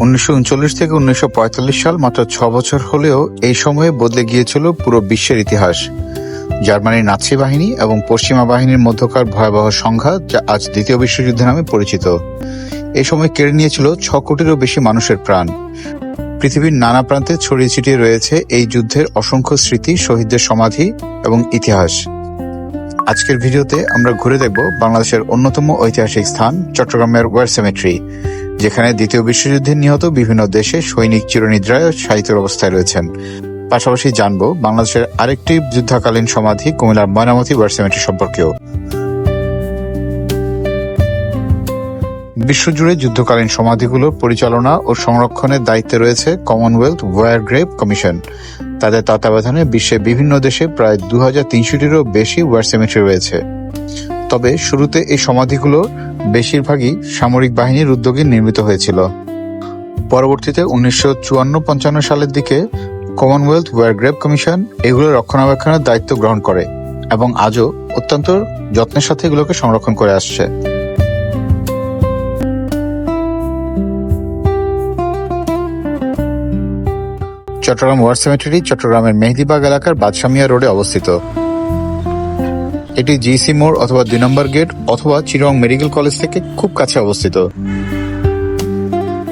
1939 থেকে 1945 সাল মাত্র 6 বছর হলেও এই সময়ে বদলে গিয়েছিল পুরো বিশ্বের ইতিহাস। জার্মানির নাৎসি বাহিনী এবং পশ্চিমা বাহিনীর মধ্যকার ভয়াবহ সংঘাত, যা আজ দ্বিতীয় বিশ্বযুদ্ধ নামে পরিচিত, এই সময় কেড়ে নিয়েছিল 6 কোটিরও বেশি মানুষের প্রাণ। পৃথিবীর নানা প্রান্তে ছড়িয়ে ছিটিয়ে রয়েছে এই যুদ্ধের অসংখ্য স্মৃতি, শহীদদের সমাধি এবং ইতিহাস। আজকের ভিডিওতে আমরা ঘুরে দেখব বাংলাদেশের অন্যতম ঐতিহাসিক স্থান চট্টগ্রামের ওয়ার সেমেট্রি, যেখানে দ্বিতীয় বিশ্বযুদ্ধে নিহত বিভিন্ন দেশে সৈনিক চিরনিদ্রায় শায়িত অবস্থায় রয়েছেন। পাশাপাশি জানব বাংলাদেশের আরেকটি যুদ্ধকালীন সমাধি কুমিল্লার ময়নামতি ওয়ার সেমেট্রি সম্পর্কেও। বিশ্বজুড়ে যুদ্ধকালীন সমাধিগুলোর পরিচালনা ও সংরক্ষণের দায়িত্বে রয়েছে কমনওয়েলথ ওয়ার গ্রেভ কমিশন। তাদের তত্ত্বাবধানে বিশ্বের বিভিন্ন দেশে প্রায় 2300টিরও বেশি ওয়ার সেমেট্রি রয়েছে। তবে শুরুতে এই সমাধিগুলো বেশিরভাগই সামরিক বাহিনীর উদ্যোগে নির্মিত হয়েছিল। পরবর্তীতে 1954-55 সালের দিকে কমনওয়েলথ ওয়ার গ্রেভ কমিশন এগুলো রক্ষণাবেক্ষণের দায়িত্ব গ্রহণ করে এবং আজও অত্যন্ত যত্নের সাথে এগুলোকে সংরক্ষণ করে আসছে। চট্টগ্রাম ওয়ার সেমেট্রি চট্টগ্রামের মেহেদীবাগ এলাকার বাদশা মিয়া রোডে অবস্থিত। এটি জিসি মোড় অথবা 2 নম্বর গেট অথবা চিটাগং মেডিকেল কলেজ থেকে খুব কাছে অবস্থিত।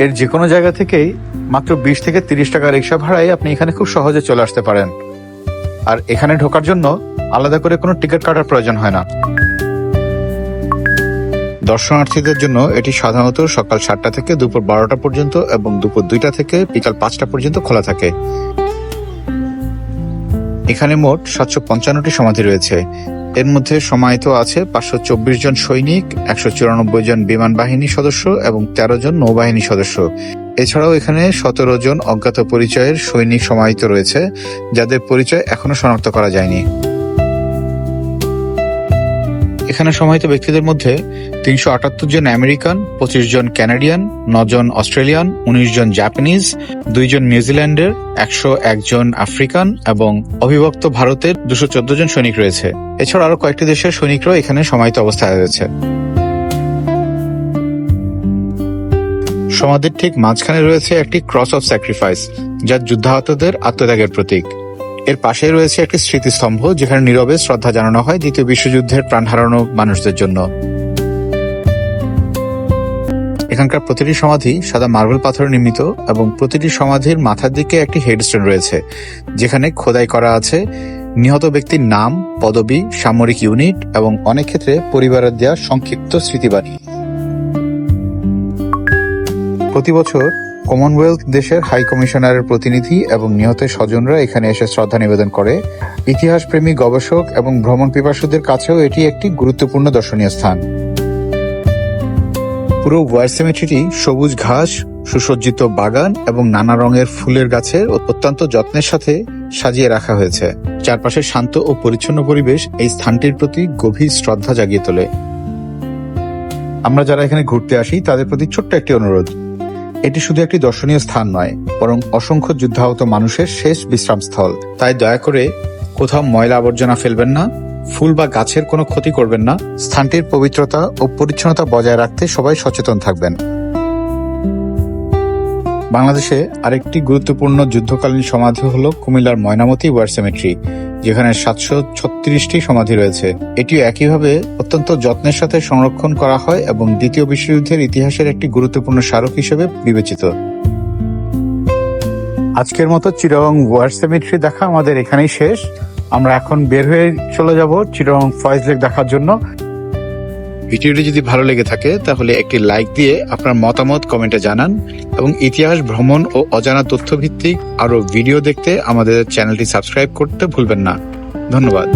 এর যে কোনো জায়গা থেকেই মাত্র 20 থেকে 30 টাকা রিক্সা ভাড়ায় আপনি এখানে খুব সহজে চলে আসতে পারেন। আর এখানে ঢোকার জন্য আলাদা করে কোনো টিকিট কাটার প্রয়োজন হয় না। দর্শনার্থীদের জন্য এটি সাধারণত সকাল 7টা থেকে দুপুর 12টা পর্যন্ত এবং দুপুর 2টা থেকে বিকাল 5টা পর্যন্ত খোলা থাকে। এখানে মোট 755টি সমাধি রয়েছে। এর মধ্যে সমাহিত আছে 524 জন সৈনিক, 194 জন বিমান বাহিনী সদস্য এবং 13 জন নৌবাহিনী সদস্য। এছাড়াও এখানে 17 জন অজ্ঞাত পরিচয়ের সৈনিক সমাহিত রয়েছে, যাদের পরিচয় এখনো শনাক্ত করা যায়নি। এখানে সমাহিত ব্যক্তিদের মধ্যে 378 জন আমেরিকান, 25 জন কানাডিয়ান, 9 জন অস্ট্রেলিয়ান, 19 জন জাপানিজ, 2 জন নিউজিল্যান্ডের, 101 জন আফ্রিকান এবং অবিভক্ত ভারতের 214 জন সৈনিক রয়েছে। এছাড়া আরো কয়েকটি দেশের সৈনিকরাও এখানে সমাহিত অবস্থায় রয়েছে। সমাধির ঠিক মাঝখানে রয়েছে একটি ক্রস অফ স্যাক্রিফাইস, যা যুদ্ধাহতদের আত্মত্যাগের প্রতীক। এর পাশে রয়েছে একটি স্মৃতিস্তম্ভ, যেখানে নীরবে শ্রদ্ধা জানানো হয় দ্বিতীয় বিশ্বযুদ্ধের প্রাণ হারানো মানুষদের জন্য। এখানকার প্রতিটি সমাধি সাদা মার্বেল পাথরে নির্মিত এবং প্রতিটি সমাধির মাথার দিকে একটি হেডস্টোন রয়েছে, যেখানে খোদাই করা আছে নিহত ব্যক্তির নাম, পদবি, সামরিক ইউনিট এবং অনেক ক্ষেত্রে পরিবারের দেওয়া সংক্ষিপ্ত স্মৃতিবাণী। প্রতি বছর কমনওয়েলথ দেশের হাই কমিশনারের প্রতিনিধি এবং নিহতের স্বজনরা এখানে এসে শ্রদ্ধা নিবেদন করে। ইতিহাসপ্রেমী গবেষক এবং ভ্রমণ পিপাসুদের কাছেও এটি একটি গুরুত্বপূর্ণ দর্শনীয় স্থান। পুরো ওয়ার সেমেট্রিটি সবুজ ঘাস, সুসজ্জিত বাগান এবং নানা রঙের ফুলের গাছের অত্যন্ত যত্নের সাথে সাজিয়ে রাখা হয়েছে। চারপাশে শান্ত ও পরিচ্ছন্ন পরিবেশ এই স্থানটির প্রতি গভীর শ্রদ্ধা জাগিয়ে তোলে। আমরা যারা এখানে ঘুরতে আসি তাদের প্রতি ছোট্ট একটি অনুরোধ, এটি শুধু একটি দর্শনীয় স্থান নয়, বরং অসংখ্য যুদ্ধাহত মানুষের শেষ বিশ্রামস্থল। তাই দয়া করে কোথাও ময়লা আবর্জনা ফেলবেন না, ফুল বা গাছের কোনো ক্ষতি করবেন না। স্থানটির পবিত্রতা ও পরিচ্ছন্নতা বজায় রাখতে সবাই সচেতন থাকবেন। বাংলাদেশে আরেকটি গুরুত্বপূর্ণ যুদ্ধকালীন সমাধি হল কুমিল্লার ময়নামতি ওয়ার সেমেট্রি, যেখানে 736টি সমাধি রয়েছে। এটিও একইভাবে অত্যন্ত যত্নের সাথে সংরক্ষণ করা হয় এবং দ্বিতীয় বিশ্বযুদ্ধের ইতিহাসের একটি গুরুত্বপূর্ণ স্মারক হিসেবে বিবেচিত। আজকের মতো চিটাগং ওয়ার সেমেট্রি দেখা আমাদের এখানেই শেষ। আমরা এখন বের হয়ে চলে যাব চিটাগং ফয়েজ লেক দেখার জন্য। ভিডিওটি যদি ভালো লেগে থাকে তাহলে একটি লাইক দিয়ে আপনার মতামত কমেন্টে জানান এবং ইতিহাস, ভ্রমণ ও অজানা তথ্য ভিত্তিক আরো ভিডিও দেখতে আমাদের চ্যানেলটি সাবস্ক্রাইব করতে ভুলবেন না। ধন্যবাদ।